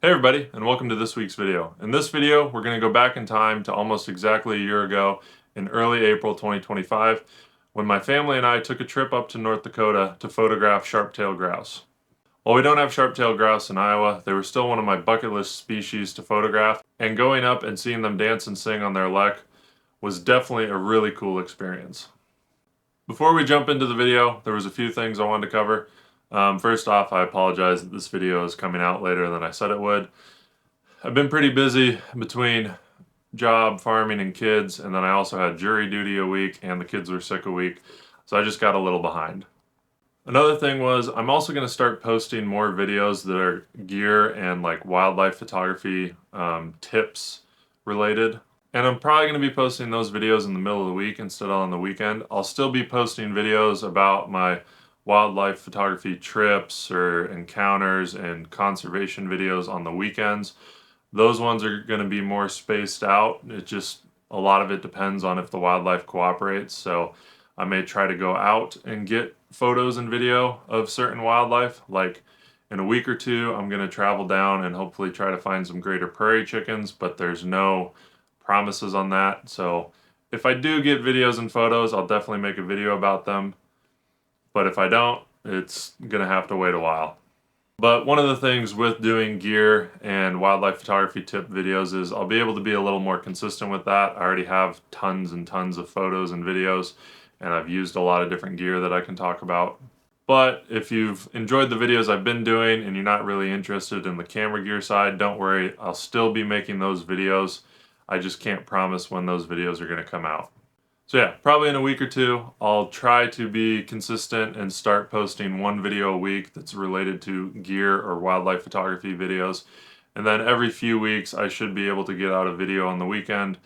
Hey everybody, and welcome to this week's video. In this video, we're going to go back in time to almost exactly a year ago in early April 2025 when my family and I took a trip up to North Dakota to photograph sharp-tailed grouse. While we don't have sharp-tailed grouse in Iowa, they were still one of my bucket list species to photograph, and going up and seeing them dance and sing on their lek was definitely a really cool experience. Before we jump into the video, there was a few things I wanted to cover. First off, I apologize that this video is coming out later than I said it would. I've been pretty busy between job, farming, and kids, and then I also had jury duty a week, and the kids were sick a week, so I just got a little behind. Another thing was, I'm also going to start posting more videos that are gear and like wildlife photography tips related. And I'm probably going to be posting those videos in the middle of the week instead of on the weekend. I'll still be posting videos about my wildlife photography trips or encounters and conservation videos on the weekends. Those ones are going to be more spaced out. A lot of it depends on if the wildlife cooperates. So I may try to go out and get photos and video of certain wildlife. Like in a week or two, I'm going to travel down and hopefully try to find some greater prairie chickens, but there's no promises on that. So if I do get videos and photos, I'll definitely make a video about them. But if I don't, it's gonna have to wait a while. But one of the things with doing gear and wildlife photography tip videos is I'll be able to be a little more consistent with that. I already have tons and tons of photos and videos, and I've used a lot of different gear that I can talk about. But if you've enjoyed the videos I've been doing and you're not really interested in the camera gear side, don't worry, I'll still be making those videos. I just can't promise when those videos are going to come out. So yeah, probably in a week or two, I'll try to be consistent and start posting one video a week that's related to gear or wildlife photography videos. And then every few weeks, I should be able to get out a video on the weekend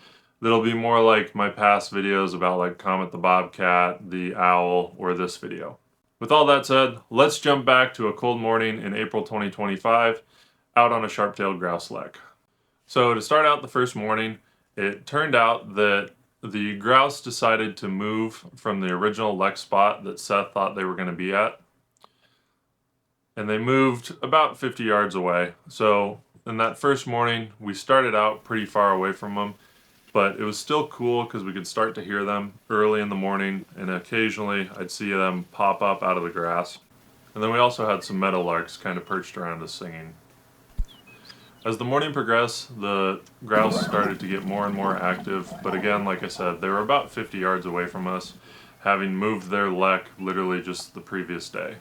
that'll be more like my past videos about like Comet the Bobcat, the owl, or this video. With all that said, let's jump back to a cold morning in April 2025 out on a sharp-tailed grouse lek. So to start out the first morning, it turned out that the grouse decided to move from the original lek spot that Seth thought they were going to be at. And they moved about 50 yards away. So in that first morning, we started out pretty far away from them, but it was still cool because we could start to hear them early in the morning, and occasionally I'd see them pop up out of the grass. And then we also had some meadowlarks kind of perched around us singing. As the morning progressed, the grouse started to get more and more active, but again, like I said, they were about 50 yards away from us, having moved their lek literally just the previous day.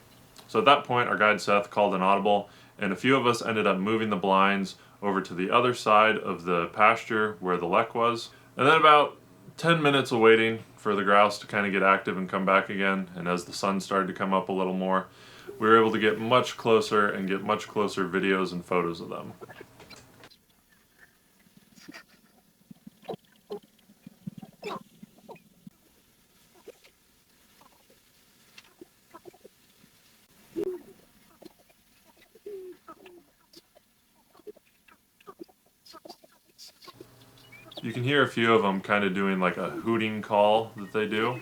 So at that point, our guide Seth called an audible, and a few of us ended up moving the blinds over to the other side of the pasture where the lek was. And then about 10 minutes of waiting for the grouse to kind of get active and come back again, and as the sun started to come up a little more, we were able to get much closer and get much closer videos and photos of them. You can hear a few of them kind of doing like a hooting call that they do.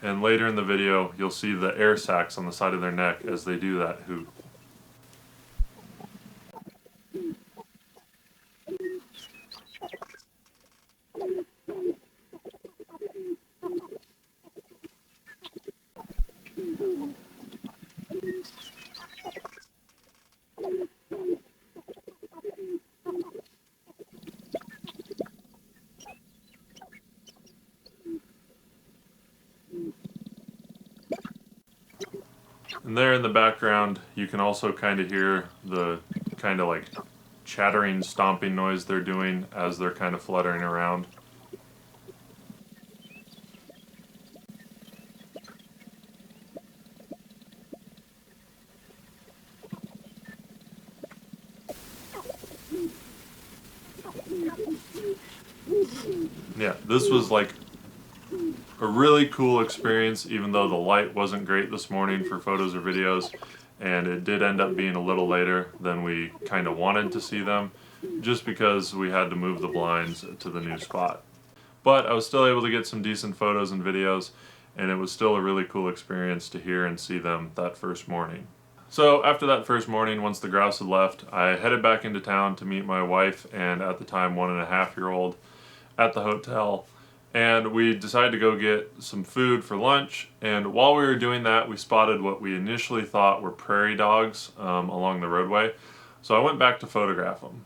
And later in the video, you'll see the air sacs on the side of their neck as they do that hoot. And there in the background, you can also kind of hear the kind of like chattering, stomping noise they're doing as they're kind of fluttering around. Yeah, this was like a really cool experience, even though the light wasn't great this morning for photos or videos, and it did end up being a little later than we kind of wanted to see them, just because we had to move the blinds to the new spot. But I was still able to get some decent photos and videos, and it was still a really cool experience to hear and see them that first morning. So after that first morning, once the grouse had left, I headed back into town to meet my wife and at the time 1.5-year-old at the hotel. And we decided to go get some food for lunch. And while we were doing that, we spotted what we initially thought were prairie dogs along the roadway. So I went back to photograph them.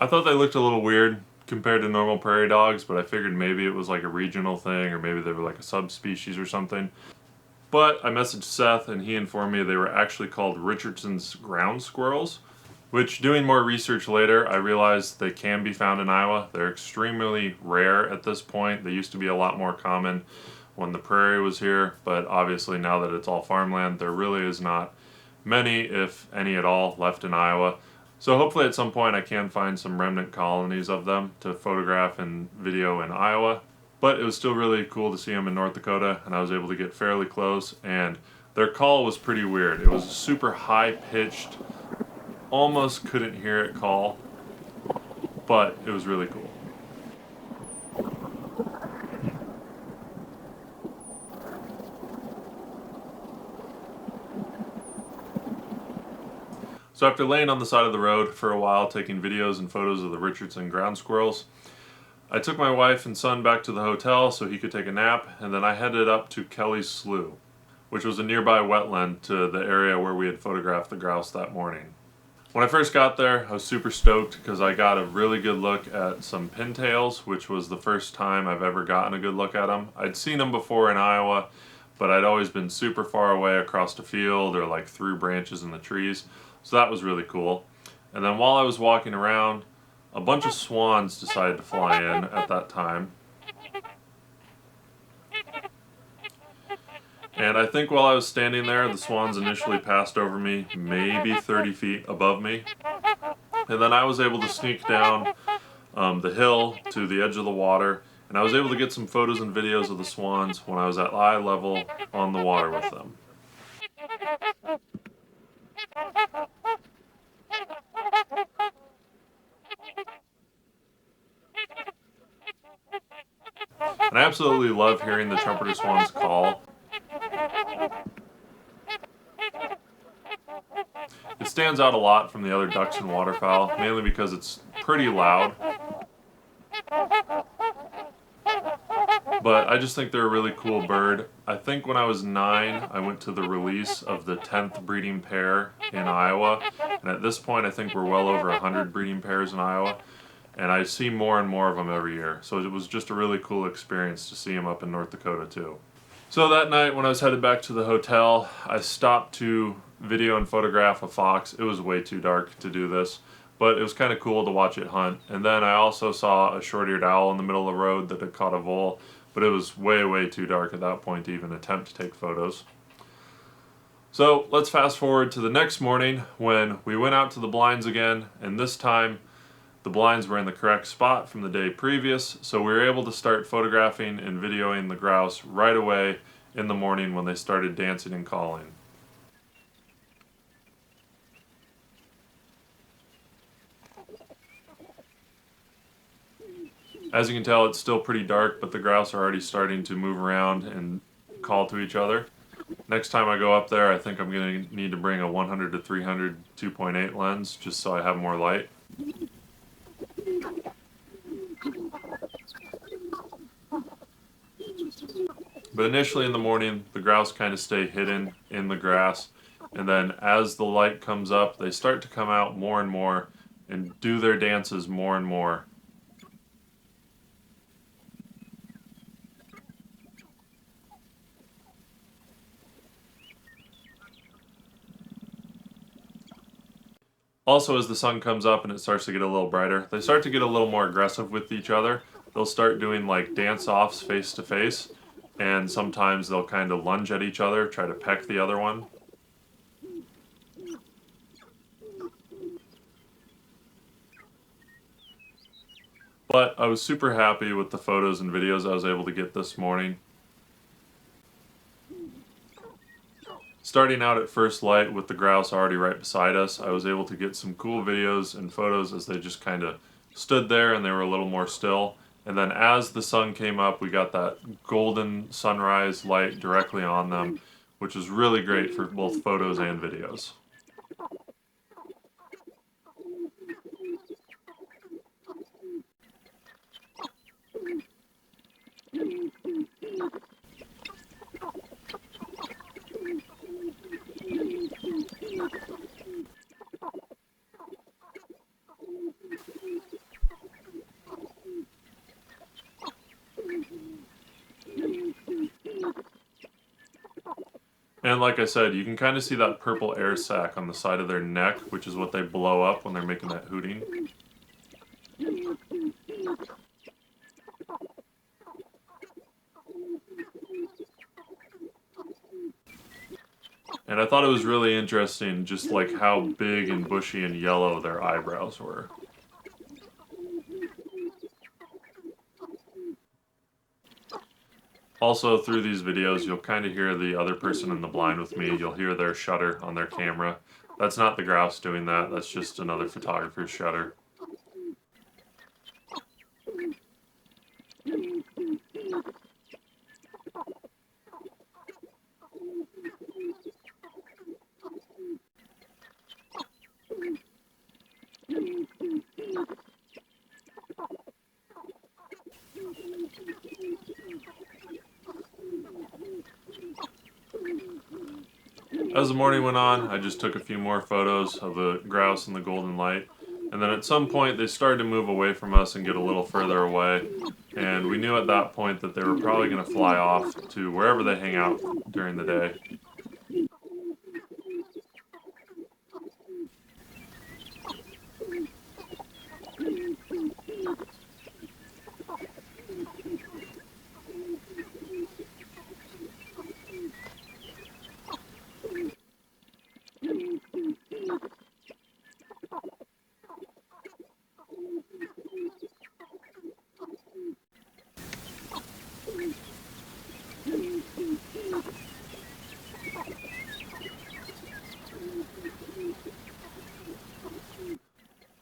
I thought they looked a little weird compared to normal prairie dogs, but I figured maybe it was like a regional thing or maybe they were like a subspecies or something. But I messaged Seth and he informed me they were actually called Richardson's ground squirrels, which, doing more research later, I realized they can be found in Iowa. They're extremely rare at this point. They used to be a lot more common when the prairie was here, but obviously now that it's all farmland, there really is not many, if any at all, left in Iowa. So hopefully at some point I can find some remnant colonies of them to photograph and video in Iowa. But it was still really cool to see them in North Dakota, and I was able to get fairly close, and their call was pretty weird. It was super high-pitched, almost couldn't hear it call, but it was really cool. So after laying on the side of the road for a while taking videos and photos of the Richardson ground squirrels, I took my wife and son back to the hotel so he could take a nap, and then I headed up to Kelly's Slough, which was a nearby wetland to the area where we had photographed the grouse that morning. When I first got there, I was super stoked because I got a really good look at some pintails, which was the first time I've ever gotten a good look at them. I'd seen them before in Iowa, but I'd always been super far away across the field or like through branches in the trees, so that was really cool. And then while I was walking around, a bunch of swans decided to fly in at that time. And I think while I was standing there, the swans initially passed over me, maybe 30 feet above me. And then I was able to sneak down the hill to the edge of the water, and I was able to get some photos and videos of the swans when I was at eye level on the water with them. And I absolutely love hearing the trumpeter swans call. It stands out a lot from the other ducks and waterfowl, mainly because it's pretty loud. But I just think they're a really cool bird. I think when I was 9, I went to the release of the 10th breeding pair in Iowa. And at this point, I think we're well over 100 breeding pairs in Iowa. And I see more and more of them every year. So it was just a really cool experience to see them up in North Dakota too. So that night when I was headed back to the hotel, I stopped to video and photograph a fox. It was way too dark to do this, but it was kind of cool to watch it hunt. And then I also saw a short-eared owl in the middle of the road that had caught a vole, but it was way too dark at that point to even attempt to take photos. So let's fast forward to the next morning when we went out to the blinds again, and this time the blinds were in the correct spot from the day previous, so we were able to start photographing and videoing the grouse right away in the morning when they started dancing and calling. As you can tell, it's still pretty dark, but the grouse are already starting to move around and call to each other. Next time I go up there, I think I'm going to need to bring a 100 to 300 2.8 lens just so I have more light. But initially in the morning, the grouse kind of stay hidden in the grass, and then as the light comes up, they start to come out more and more and do their dances more and more. Also, as the sun comes up and it starts to get a little brighter, they start to get a little more aggressive with each other. They'll start doing like dance-offs face to face, and sometimes they'll kind of lunge at each other, try to peck the other one. But I was super happy with the photos and videos I was able to get this morning. Starting out at first light with the grouse already right beside us, I was able to get some cool videos and photos as they just kind of stood there and they were a little more still. And then as the sun came up, we got that golden sunrise light directly on them, which was really great for both photos and videos. And like I said, you can kind of see that purple air sac on the side of their neck, which is what they blow up when they're making that hooting. And I thought it was really interesting just like how big and bushy and yellow their eyebrows were. Also, through these videos, you'll kind of hear the other person in the blind with me. You'll hear their shutter on their camera. That's not the grouse doing that. That's just another photographer's shutter. As the morning went on, I just took a few more photos of the grouse in the golden light, and then at some point they started to move away from us and get a little further away, and we knew at that point that they were probably going to fly off to wherever they hang out during the day.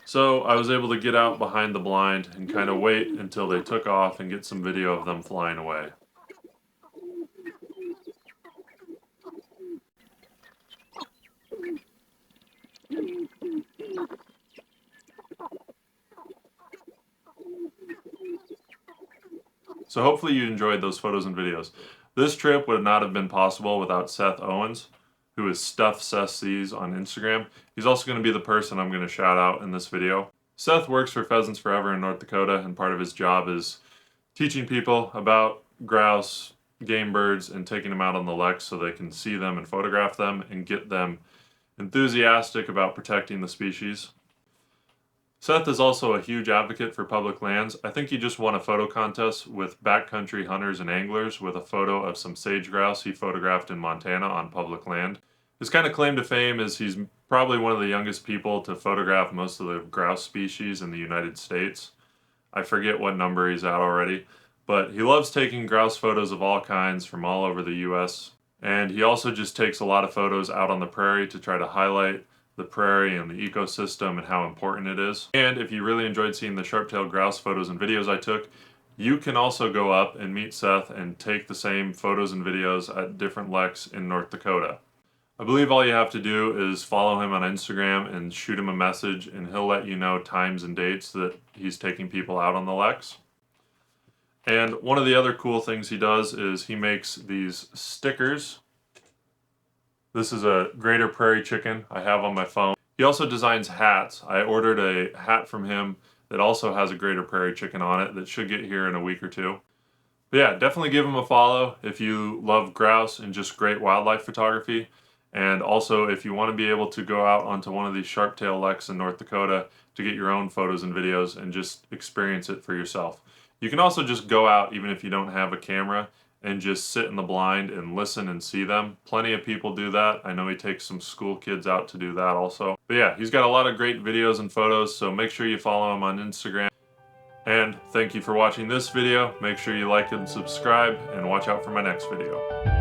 So I was able to get out behind the blind and kind of wait until they took off and get some video of them flying away. So hopefully you enjoyed those photos and videos. This trip would not have been possible without Seth Owens, who is Stuff Seth Sees on Instagram. He's also going to be the person I'm going to shout out in this video. Seth works for Pheasants Forever in North Dakota, and part of his job is teaching people about grouse, game birds, and taking them out on the leks so they can see them and photograph them and get them enthusiastic about protecting the species. Seth is also a huge advocate for public lands. I think he just won a photo contest with backcountry hunters and anglers with a photo of some sage grouse he photographed in Montana on public land. His kind of claim to fame is he's probably one of the youngest people to photograph most of the grouse species in the United States. I forget what number he's at already, but he loves taking grouse photos of all kinds from all over the US. And he also just takes a lot of photos out on the prairie to try to highlight the prairie and the ecosystem and how important it is. And if you really enjoyed seeing the sharp-tailed grouse photos and videos I took, you can also go up and meet Seth and take the same photos and videos at different leks in North Dakota. I believe all you have to do is follow him on Instagram and shoot him a message, and he'll let you know times and dates that he's taking people out on the leks. And one of the other cool things he does is he makes these stickers. This is a greater prairie chicken I have on my phone. He also designs hats. I ordered a hat from him that also has a greater prairie chicken on it that should get here in a week or two. But yeah, definitely give him a follow if you love grouse and just great wildlife photography. And also if you want to be able to go out onto one of these sharp-tailed leks in North Dakota to get your own photos and videos and just experience it for yourself. You can also just go out even if you don't have a camera and just sit in the blind and listen and see them. Plenty of people do that. I know he takes some school kids out to do that also. But yeah, he's got a lot of great videos and photos, so make sure you follow him on Instagram. And thank you for watching this video. Make sure you like and subscribe, and watch out for my next video.